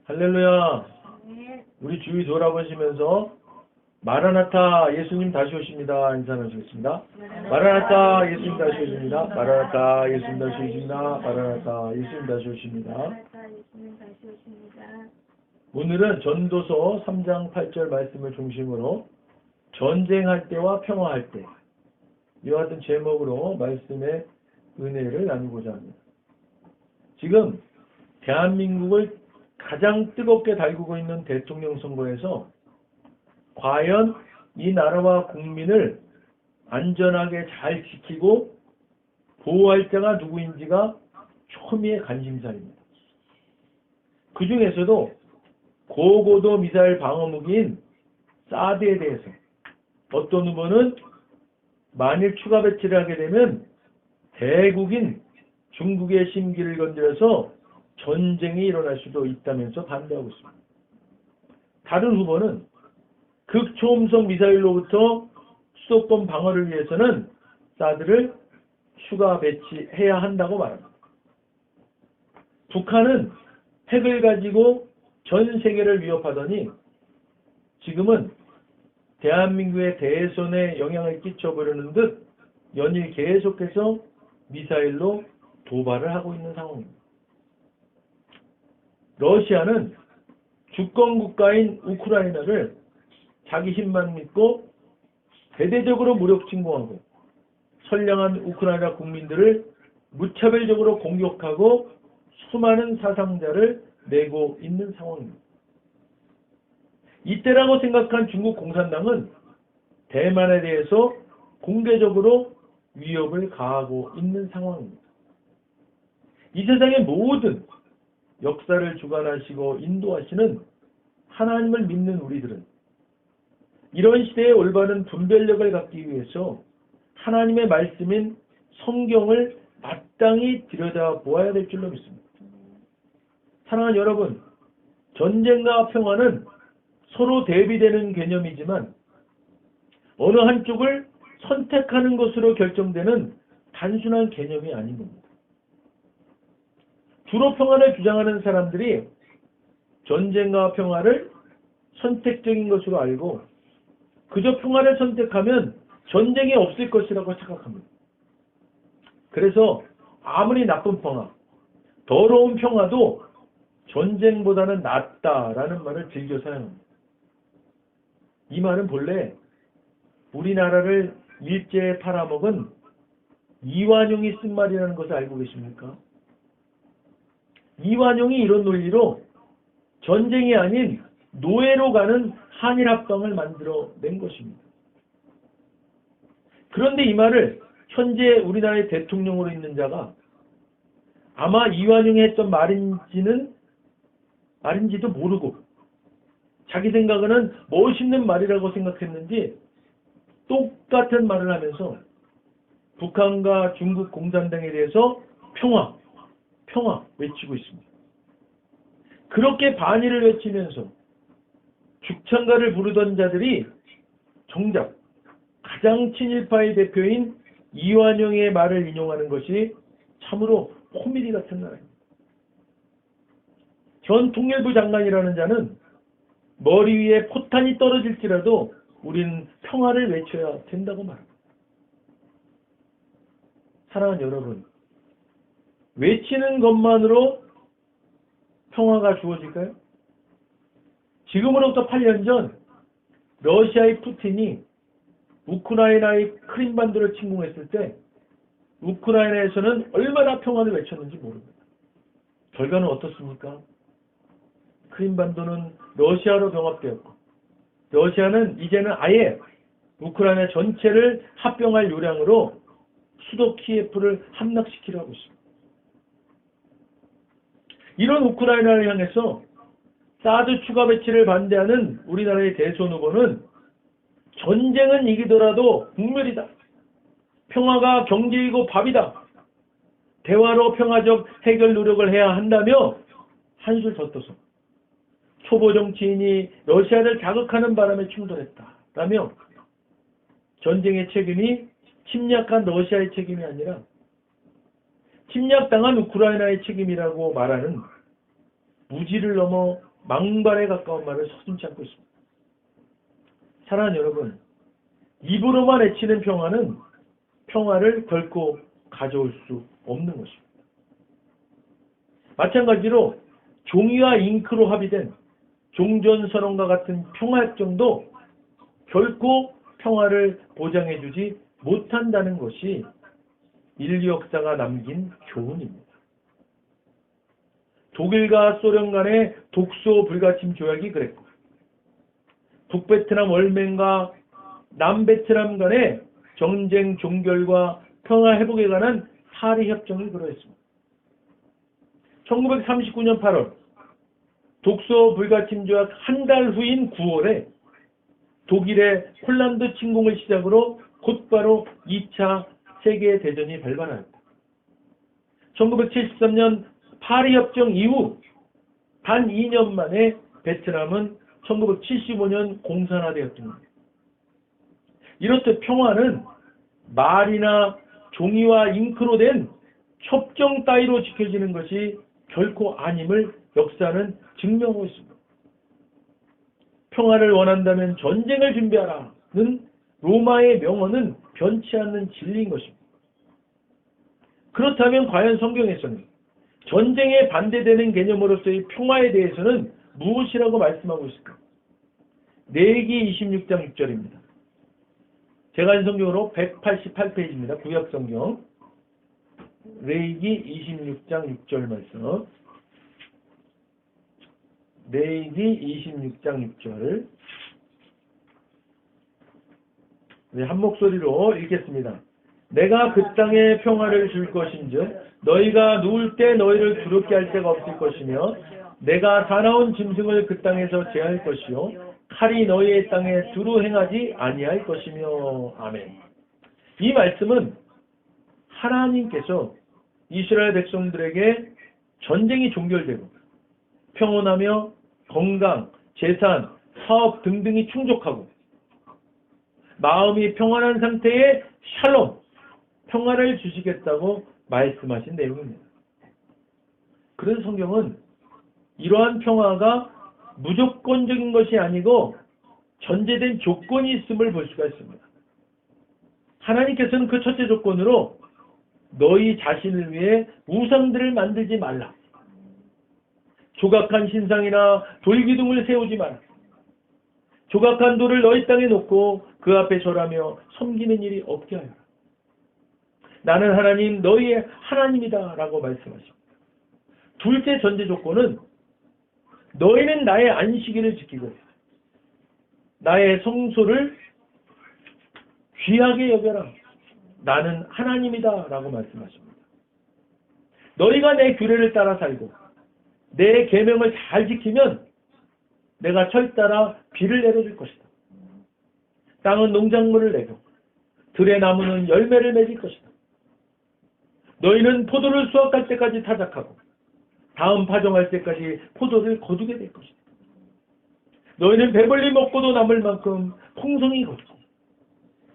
할렐루야. 네. 우리 주위 돌아보시면서 마라나타 예수님 다시 오십니다. 인사하시겠습니다. 마라나타 예수님 다시 오십니다. 마라나타 예수님 다시 오십니다. 마라나타 예수님 다시 오십니다. 마라나타 예수님 다시 오십니다. 오늘은 전도서 3장 8절 말씀을 중심으로 전쟁할 때와 평화할 때 이와 같은 제목으로 말씀의 은혜를 나누고자 합니다. 지금 대한민국을 가장 뜨겁게 달구고 있는 대통령 선거에서 과연 이 나라와 국민을 안전하게 잘 지키고 보호할 자가 누구인지가 초미의 관심사입니다. 그 중에서도 고고도 미사일 방어무기인 사드에 대해서 어떤 후보는 만일 추가 배치를 하게 되면 대국인 중국의 심기를 건드려서 전쟁이 일어날 수도 있다면서 반대하고 있습니다. 다른 후보는 극초음속 미사일로부터 수도권 방어를 위해서는 사드를 추가 배치해야 한다고 말합니다. 북한은 핵을 가지고 전 세계를 위협하더니 지금은 대한민국의 대선에 영향을 끼쳐버리는 듯 연일 계속해서 미사일로 도발을 하고 있는 상황입니다. 러시아는 주권 국가인 우크라이나를 자기 힘만 믿고 대대적으로 무력 침공하고 선량한 우크라이나 국민들을 무차별적으로 공격하고 수많은 사상자를 내고 있는 상황입니다. 이때라고 생각한 중국 공산당은 대만에 대해서 공개적으로 위협을 가하고 있는 상황입니다. 이 세상의 모든 역사를 주관하시고 인도하시는 하나님을 믿는 우리들은 이런 시대의 올바른 분별력을 갖기 위해서 하나님의 말씀인 성경을 마땅히 들여다보아야 될 줄로 믿습니다. 사랑하는 여러분, 전쟁과 평화는 서로 대비되는 개념이지만 어느 한쪽을 선택하는 것으로 결정되는 단순한 개념이 아닌 겁니다. 주로 평화를 주장하는 사람들이 전쟁과 평화를 선택적인 것으로 알고 그저 평화를 선택하면 전쟁이 없을 것이라고 착각합니다. 그래서 아무리 나쁜 평화, 더러운 평화도 전쟁보다는 낫다라는 말을 즐겨 사용합니다. 이 말은 본래 우리나라를 일제에 팔아먹은 이완용이 쓴 말이라는 것을 알고 계십니까? 이완용이 이런 논리로 전쟁이 아닌 노예로 가는 한일합방을 만들어낸 것입니다. 그런데 이 말을 현재 우리나라의 대통령으로 있는 자가 아마 이완용이 했던 말인지도 모르고 자기 생각에는 멋있는 말이라고 생각했는지 똑같은 말을 하면서 북한과 중국 공산당에 대해서 평화 외치고 있습니다. 그렇게 반의를 외치면서 죽창가를 부르던 자들이 정작 가장 친일파의 대표인 이완용의 말을 인용하는 것이 참으로 코미디 같은 나라입니다. 전 통일부 장관이라는 자는 머리 위에 포탄이 떨어질지라도 우리는 평화를 외쳐야 된다고 말합니다. 사랑하는 여러분, 외치는 것만으로 평화가 주어질까요? 지금으로부터 8년 전 러시아의 푸틴이 우크라이나의 크림반도를 침공했을 때 우크라이나에서는 얼마나 평화를 외쳤는지 모릅니다. 결과는 어떻습니까? 크림반도는 러시아로 병합되었고 러시아는 이제는 아예 우크라이나 전체를 합병할 요량으로 수도 키예프를 함락시키려 하고 있습니다. 이런 우크라이나를 향해서 사드 추가 배치를 반대하는 우리나라의 대선 후보는 전쟁은 이기더라도 국멸이다. 평화가 경제이고 밥이다. 대화로 평화적 해결 노력을 해야 한다며 한술 더 떠서 초보 정치인이 러시아를 자극하는 바람에 충돌했다라며 전쟁의 책임이 침략한 러시아의 책임이 아니라 침략당한 우크라이나의 책임이라고 말하는 무지를 넘어 망발에 가까운 말을 서슴지 않고 있습니다. 사랑하는 여러분, 입으로만 외치는 평화는 평화를 결코 가져올 수 없는 것입니다. 마찬가지로 종이와 잉크로 합의된 종전선언과 같은 평화협정도 결코 평화를 보장해주지 못한다는 것이 인류 역사가 남긴 교훈입니다. 독일과 소련 간의 독소 불가침 조약이 그랬고, 북베트남 월맹과 남베트남 간의 전쟁 종결과 평화 회복에 관한 파리 협정이 그러했습니다. 1939년 8월 독소 불가침 조약 한 달 후인 9월에 독일의 폴란드 침공을 시작으로 곧바로 2차 세계대전이 발발하였다. 1973년 파리 협정 이후 단 2년 만에 베트남은 1975년 공산화되었습니다. 이렇듯 평화는 말이나 종이와 잉크로 된 협정 따위로 지켜지는 것이 결코 아님을 역사는 증명하고 있습니다. 평화를 원한다면 전쟁을 준비하라는 로마의 명언은 변치 않는 진리인 것입니다. 그렇다면 과연 성경에서는 전쟁에 반대되는 개념으로서의 평화에 대해서는 무엇이라고 말씀하고 있을까? 레위기 26장 6절입니다. 제가 한 성경으로 188페이지입니다. 구약성경 레위기 26장 6절 말씀. 레위기 26장 6절. 네, 한 목소리로 읽겠습니다. 내가 그 땅에 평화를 줄 것인즉 너희가 누울 때 너희를 두렵게 할 데가 없을 것이며 내가 사나운 짐승을 그 땅에서 제할 것이요 칼이 너희의 땅에 두루 행하지 아니할 것이며. 아멘. 이 말씀은 하나님께서 이스라엘 백성들에게 전쟁이 종결되고 평온하며 건강, 재산, 사업 등등이 충족하고 마음이 평안한 상태의 샬롬, 평화를 주시겠다고 말씀하신 내용입니다. 그래서 성경은 이러한 평화가 무조건적인 것이 아니고 전제된 조건이 있음을 볼 수가 있습니다. 하나님께서는 그 첫째 조건으로 너희 자신을 위해 우상들을 만들지 말라. 조각한 신상이나 돌기둥을 세우지 마라. 조각한 돌을 너희 땅에 놓고 그 앞에 절하며 섬기는 일이 없게 하여라. 나는 하나님 너희의 하나님이다 라고 말씀하십니다. 둘째 전제 조건은 너희는 나의 안식일을 지키고 나의 성소를 귀하게 여겨라. 나는 하나님이다 라고 말씀하십니다. 너희가 내 규례를 따라 살고 내 계명을 잘 지키면 내가 철따라 비를 내려줄 것이다. 땅은 농작물을 내고 들의 나무는 열매를 맺을 것이다. 너희는 포도를 수확할 때까지 타작하고 다음 파종할 때까지 포도를 거두게 될 것이다. 너희는 배불리 먹고도 남을 만큼 풍성히 거두고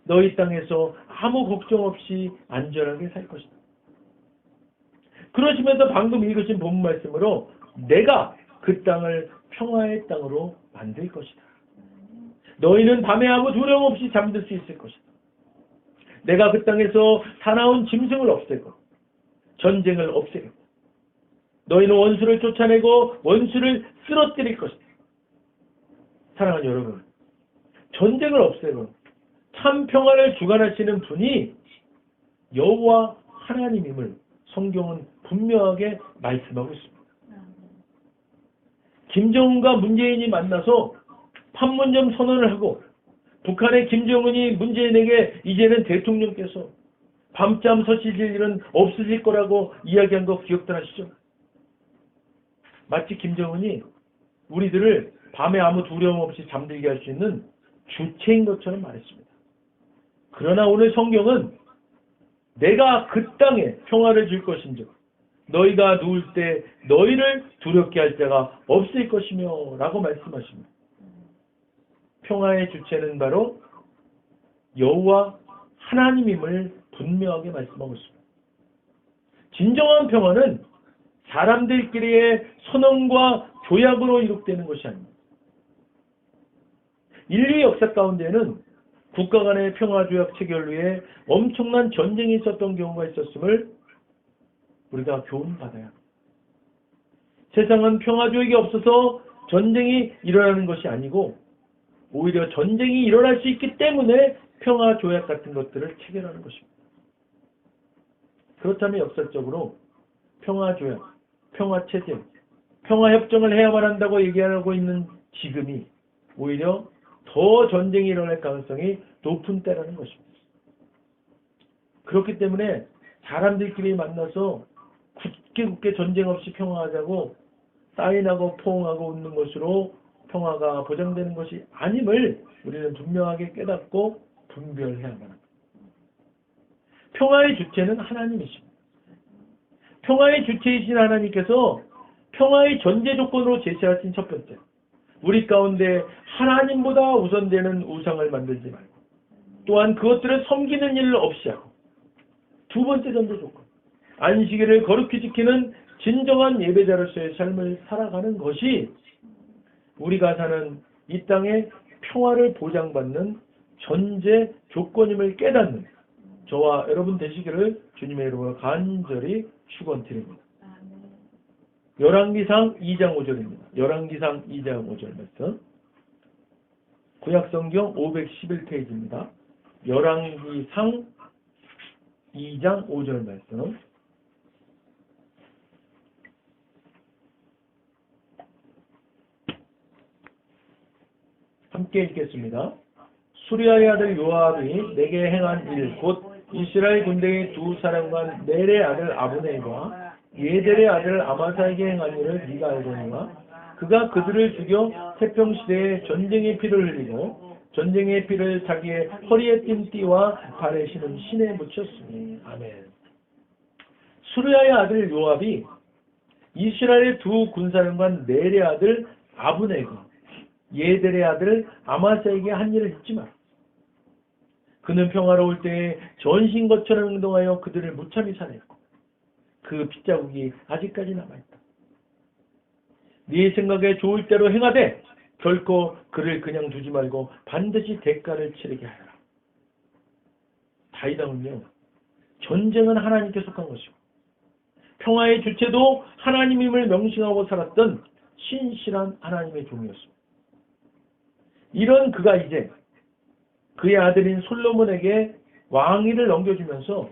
너희 땅에서 아무 걱정 없이 안전하게 살 것이다. 그러시면서 방금 읽으신 본문 말씀으로 내가 그 땅을 평화의 땅으로 만들 것이다. 너희는 밤에 아무 두려움 없이 잠들 수 있을 것이다. 내가 그 땅에서 사나운 짐승을 없애고 전쟁을 없애겠다. 너희는 원수를 쫓아내고 원수를 쓰러뜨릴 것이다. 사랑하는 여러분, 전쟁을 없애고 참 평화를 주관하시는 분이 여호와 하나님임을 성경은 분명하게 말씀하고 있습니다. 김정은과 문재인이 만나서 판문점 선언을 하고 북한의 김정은이 문재인에게 이제는 대통령께서 밤잠 서시실 일은 없으실 거라고 이야기한 거 기억들 하시죠? 마치 김정은이 우리들을 밤에 아무 두려움 없이 잠들게 할 수 있는 주체인 것처럼 말했습니다. 그러나 오늘 성경은 내가 그 땅에 평화를 줄 것인즉 너희가 누울 때 너희를 두렵게 할 자가 없을 것이며 라고 말씀하십니다. 평화의 주체는 바로 여호와 하나님임을 분명하게 말씀하고 있습니다. 진정한 평화는 사람들끼리의 선언과 조약으로 이룩되는 것이 아닙니다. 인류 역사 가운데는 국가 간의 평화조약 체결 후에 엄청난 전쟁이 있었던 경우가 있었음을 우리가 교훈받아야 합니다. 세상은 평화조약이 없어서 전쟁이 일어나는 것이 아니고 오히려 전쟁이 일어날 수 있기 때문에 평화조약 같은 것들을 체결하는 것입니다. 그렇다면 역사적으로 평화조약, 평화체제, 평화협정을 해야만 한다고 얘기하고 있는 지금이 오히려 더 전쟁이 일어날 가능성이 높은 때라는 것입니다. 그렇기 때문에 사람들끼리 만나서 굳게 전쟁 없이 평화하자고 사인하고 포옹하고 웃는 것으로 평화가 보장되는 것이 아님을 우리는 분명하게 깨닫고 분별해야만 합니다. 평화의 주체는 하나님이십니다. 평화의 주체이신 하나님께서 평화의 전제 조건으로 제시하신 첫 번째, 우리 가운데 하나님보다 우선되는 우상을 만들지 말고 또한 그것들을 섬기는 일을 없이 하고, 두 번째 전제 조건, 안식일을 거룩히 지키는 진정한 예배자로서의 삶을 살아가는 것이 우리가 사는 이 땅의 평화를 보장받는 전제 조건임을 깨닫는 저와 여러분 되시기를 주님의 이름으로 간절히 축원드립니다. 열왕기상 2장 5절입니다. 열왕기상 2장 5절 말씀. 구약성경 511페이지입니다. 열왕기상 2장 5절 말씀. 함께 읽겠습니다. 수리아의 아들 요압이 내게 행한 일, 곧 이스라엘 군대의 두 사령관 넬의 아들 아브넬과 예델의 아들 아마사에게 행한 일을 네가 알거니와 그가 그들을 죽여 태평시대에 전쟁의 피를 흘리고 전쟁의 피를 자기의 허리에 띈 띠와 발에 신은 신에 묻혔으니. 아멘. 수리아의 아들 요압이 이스라엘의 두 군사령관 넬의 아들 아브넬과 예델의 아들 아마사에게 한 일을 잊지 마라. 그는 평화로울 때에 전신 것처럼 행동하여 그들을 무참히 살해했고 그 핏자국이 아직까지 남아있다. 네 생각에 좋을 대로 행하되 결코 그를 그냥 두지 말고 반드시 대가를 치르게 하여라. 다윗왕은요, 전쟁은 하나님께 속한 것이고 평화의 주체도 하나님임을 명심하고 살았던 신실한 하나님의 종이었습니다. 이런 그가 이제 그의 아들인 솔로몬에게 왕위를 넘겨주면서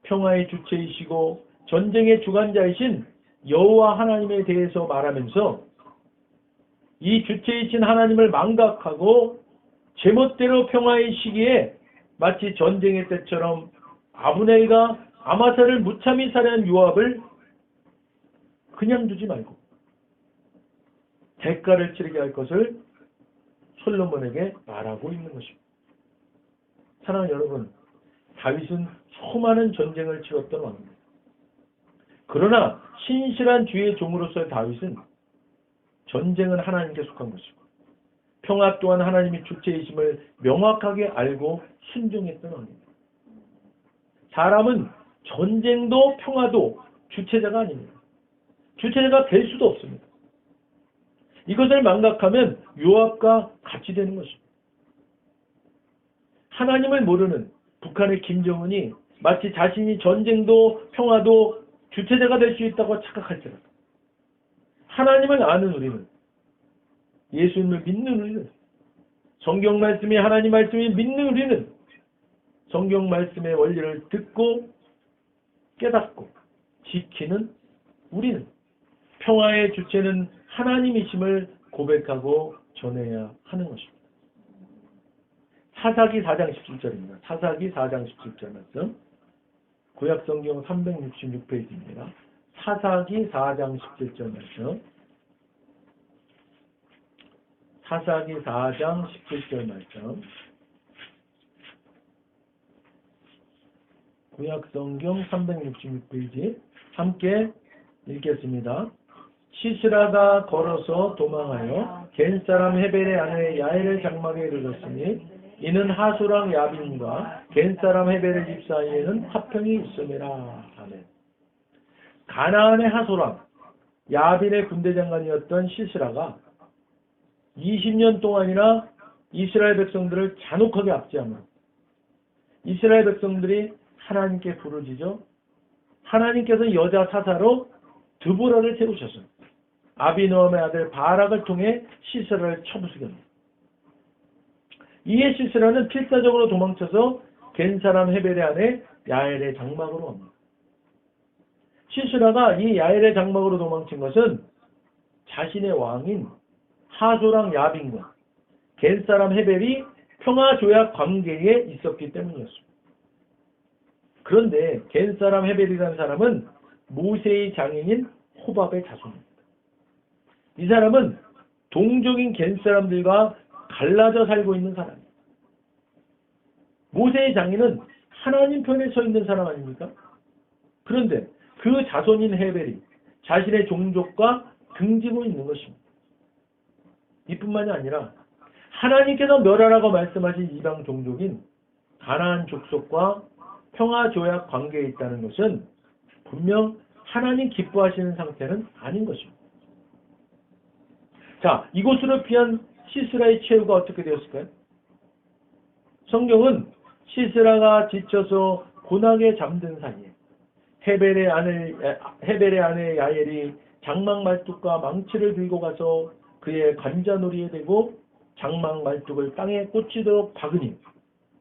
평화의 주체이시고 전쟁의 주관자이신 여호와 하나님에 대해서 말하면서 이 주체이신 하나님을 망각하고 제멋대로 평화의 시기에 마치 전쟁의 때처럼 아브넬과 아마사를 무참히 살해한 요압을 그냥 두지 말고 대가를 치르게 할 것을 솔로몬에게 말하고 있는 것입니다. 사랑하는 여러분, 다윗은 수많은 전쟁을 치렀던 왕입니다. 그러나 신실한 주의 종으로서의 다윗은 전쟁은 하나님께 속한 것이고 평화 또한 하나님이 주체이심을 명확하게 알고 순종했던 왕입니다. 사람은 전쟁도 평화도 주체자가 아닙니다. 주체자가 될 수도 없습니다. 이것을 망각하면 요압과 같이 되는 것입니다. 하나님을 모르는 북한의 김정은이 마치 자신이 전쟁도 평화도 주체자가 될 수 있다고 착각할지라도 하나님을 아는 우리는, 예수님을 믿는 우리는, 성경 말씀이 하나님 말씀이 믿는 우리는 성경 말씀의 원리를 듣고 깨닫고 지키는 우리는 평화의 주체는 하나님이심을 고백하고 전해야 하는 것입니다. 사사기 4장 17절입니다. 사사기 4장 17절 말씀. 구약성경 366페이지입니다. 사사기 4장 17절 말씀. 사사기 4장 17절 말씀. 구약성경 366페이지 함께 읽겠습니다. 시스라가 걸어서 도망하여 겐사람 헤벨의 아내 야엘의 장막에 이르렀으니 이는 하소랑 야빈과 겐사람 헤벨의 집 사이에는 화평이 있음이라. 아멘. 가나안의 하소랑, 야빈의 군대 장관이었던 시스라가 20년 동안이나 이스라엘 백성들을 잔혹하게 압제함으로 이스라엘 백성들이 하나님께 부르짖어 하나님께서 여자 사사로 드보라를 세우셔서 아비노함의 아들 바락을 통해 시스라를 쳐부수게 합니다. 이에 시스라는 필사적으로 도망쳐서 겐 사람 헤벨의 아내 야엘의 장막으로 옵니다. 시스라가 이 야엘의 장막으로 도망친 것은 자신의 왕인 하소랑 야빈과 겐 사람 헤벨이 평화조약 관계에 있었기 때문이었습니다. 그런데 겐 사람 헤벨이라는 사람은 모세의 장인인 호밥의 자손입니다. 이 사람은 동족인 겐 사람들과 갈라져 살고 있는 사람이에요. 모세의 장인은 하나님 편에 서 있는 사람 아닙니까? 그런데 그 자손인 헤벨이 자신의 종족과 등지고 있는 것입니다. 이뿐만이 아니라 하나님께서 멸하라고 말씀하신 이방 종족인 가나안 족속과 평화조약 관계에 있다는 것은 분명 하나님 기뻐하시는 상태는 아닌 것입니다. 자, 이곳으로 피한 시스라의 최후가 어떻게 되었을까요? 성경은 시스라가 지쳐서 고나게 잠든 사이에 헤벨의 아내 야엘이 장막 말뚝과 망치를 들고 가서 그의 관자놀이에 대고 장막 말뚝을 땅에 꽂히도록 박으니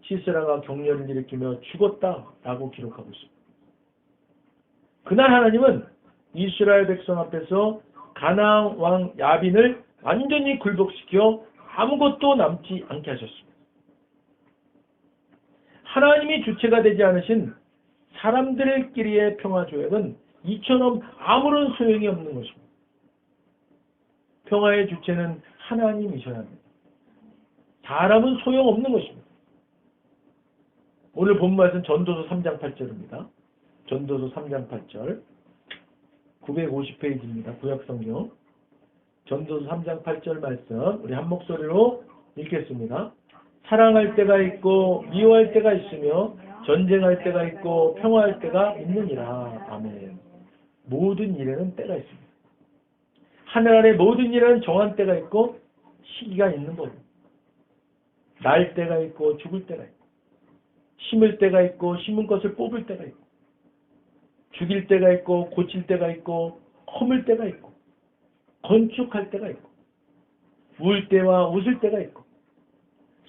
시스라가 격렬을 일으키며 죽었다라고 기록하고 있습니다. 그날 하나님은 이스라엘 백성 앞에서 가나안 왕 야빈을 완전히 굴복시켜 아무것도 남지 않게 하셨습니다. 하나님이 주체가 되지 않으신 사람들끼리의 평화조약은 이처럼 아무런 소용이 없는 것입니다. 평화의 주체는 하나님이셔야 합니다. 사람은 소용없는 것입니다. 오늘 본 말씀 전도서 3장 8절입니다. 전도서 3장 8절 950페이지입니다. 구약성경 전도서 3장 8절 말씀 우리 한 목소리로 읽겠습니다. 사랑할 때가 있고 미워할 때가 있으며 전쟁할 때가 있고 평화할 때가 있느니라. 아멘. 모든 일에는 때가 있습니다. 하늘 아래 모든 일에는 정한 때가 있고 시기가 있는 법입니다. 날 때가 있고 죽을 때가 있고 심을 때가 있고 심은 것을 뽑을 때가 있고 죽일 때가 있고 고칠 때가 있고 허물 때가 있고 건축할 때가 있고 울 때와 웃을 때가 있고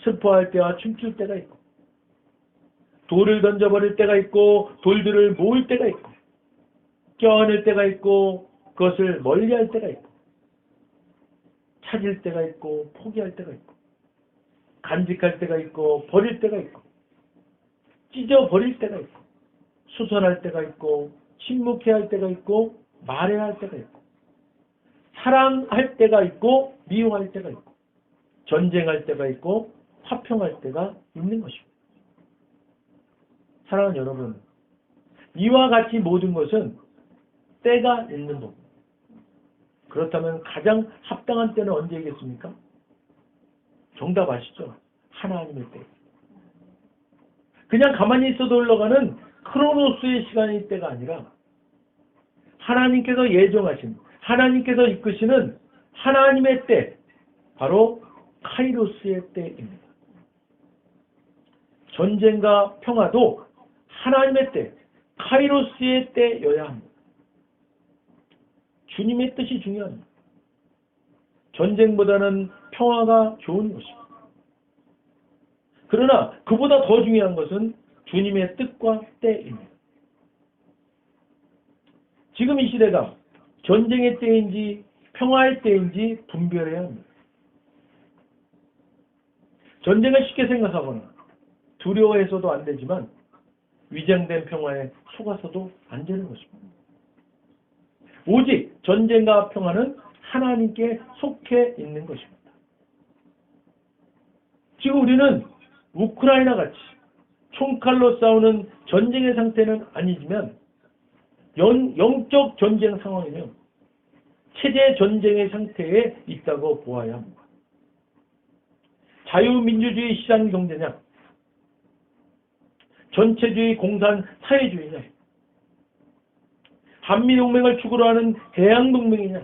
슬퍼할 때와 춤출 때가 있고 돌을 던져버릴 때가 있고 돌들을 모을 때가 있고 껴안을 때가 있고 그것을 멀리할 때가 있고 찾을 때가 있고 포기할 때가 있고 간직할 때가 있고 버릴 때가 있고 찢어버릴 때가 있고 수선할 때가 있고 침묵해야 할 때가 있고 말해야 할 때가 있고 사랑할 때가 있고 미워할 때가 있고 전쟁할 때가 있고 화평할 때가 있는 것입니다. 사랑하는 여러분, 이와 같이 모든 것은 때가 있는 법입니다. 그렇다면 가장 합당한 때는 언제이겠습니까? 정답 아시죠? 하나님의 때. 그냥 가만히 있어도 흘러가는 크로노스의 시간의 때가 아니라 하나님께서 예정하신, 하나님께서 이끄시는 하나님의 때, 바로 카이로스의 때입니다. 전쟁과 평화도 하나님의 때, 카이로스의 때여야 합니다. 주님의 뜻이 중요합니다. 전쟁보다는 평화가 좋은 것입니다. 그러나 그보다 더 중요한 것은 주님의 뜻과 때입니다. 지금 이 시대가 전쟁의 때인지 평화의 때인지 분별해야 합니다. 전쟁을 쉽게 생각하거나 두려워해서도 안 되지만 위장된 평화에 속아서도 안 되는 것입니다. 오직 전쟁과 평화는 하나님께 속해 있는 것입니다. 지금 우리는 우크라이나 같이 총칼로 싸우는 전쟁의 상태는 아니지만 영적 전쟁 상황이며 체제 전쟁의 상태에 있다고 보아야 합니다. 자유민주주의 시장 경제냐, 전체주의 공산 사회주의냐, 한미동맹을 축으로 하는 해양동맹이냐?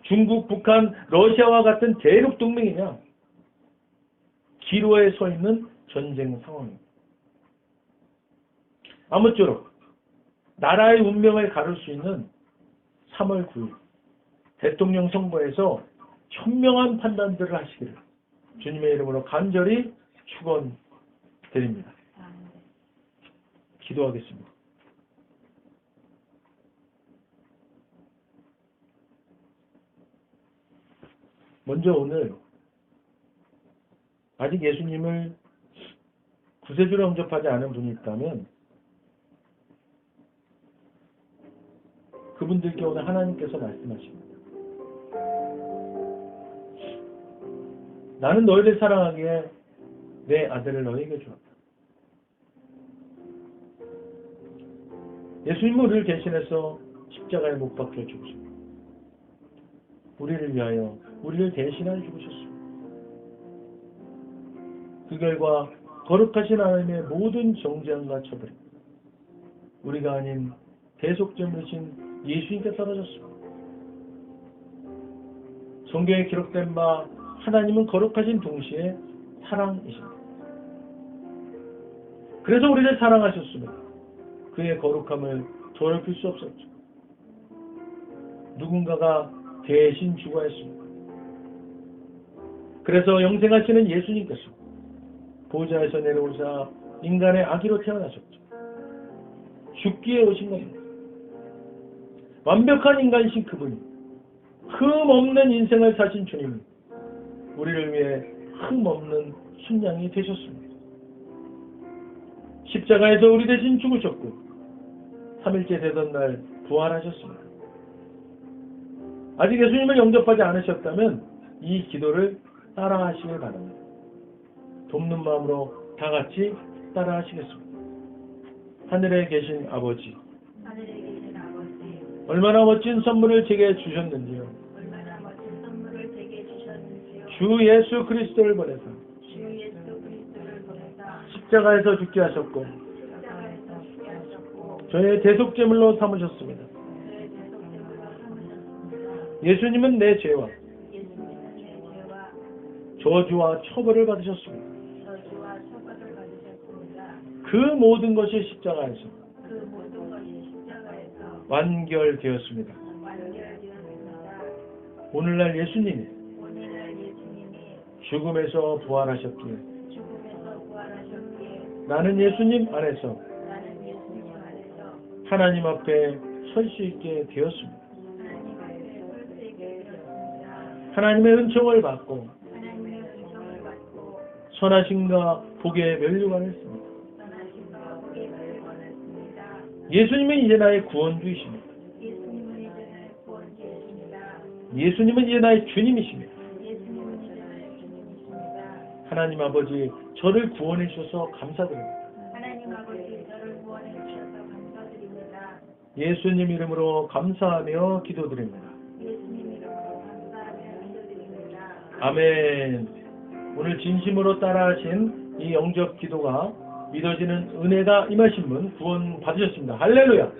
중국, 북한, 러시아와 같은 대륙동맹이냐? 기로에 서 있는 전쟁 상황입니다. 아무쪼록 나라의 운명을 가를 수 있는 3월 9일 대통령 선거에서 현명한 판단들을 하시기를 주님의 이름으로 간절히 축원드립니다. 기도하겠습니다. 먼저 오늘 아직 예수님을 구세주로 영접하지 않은 분이 있다면 그분들께 오늘 하나님께서 말씀하십니다. 나는 너희를 사랑하기에 내 아들을 너희에게 주었다. 예수님은 우리를 대신해서 십자가에 못 박혀 죽으셨습니다. 우리를 위하여 우리를 대신하여 죽으셨습니다. 그 결과 거룩하신 하나님의 모든 정죄함과 처벌이 우리가 아닌 대속제물이신 예수님께 떨어졌습니다. 성경에 기록된 바 하나님은 거룩하신 동시에 사랑이십니다. 그래서 우리를 사랑하셨으며 그의 거룩함을 더럽힐 수 없었죠. 누군가가 대신 죽어야 했습니다. 그래서 영생하시는 예수님께서 보좌에서 내려오사 인간의 아기로 태어나셨죠. 죽기에 오신 겁니다. 완벽한 인간이신 그분이 흠없는 인생을 사신 주님은 우리를 위해 흠없는 순양이 되셨습니다. 십자가에서 우리 대신 죽으셨고 3일째 되던 날 부활하셨습니다. 아직 예수님을 영접하지 않으셨다면 이 기도를 따라하시길 바랍니다. 돕는 마음으로 다 같이 따라하시겠습니다. 하늘에 계신 아버지, 얼마나 멋진 선물을 제게 주셨는지요. 주 예수 그리스도를 보내사 십자가에서 죽게 하셨고 저의 대속제물로 삼으셨습니다. 예수님은 내 죄와 저주와 처벌을 받으셨습니다. 그 모든 것이 십자가에서 완결되었습니다. 오늘날 예수님이 죽음에서 부활하셨기에 나는 예수님 안에서 하나님 앞에 설 수 있게 되었습니다. 하나님의 은총을 받고 선하심과 복의 면류관을 했습니다. 예수님은 이제 나의 구원주이십니다. 예수님은 이제 나의 주님이십니다. 하나님 아버지, 저를 구원해 주셔서 감사드립니다. 예수님 이름으로 감사하며 기도드립니다. 아멘. 오늘 진심으로 따라하신 이 영접 기도가 믿어지는 은혜가 임하신 분 구원 받으셨습니다. 할렐루야.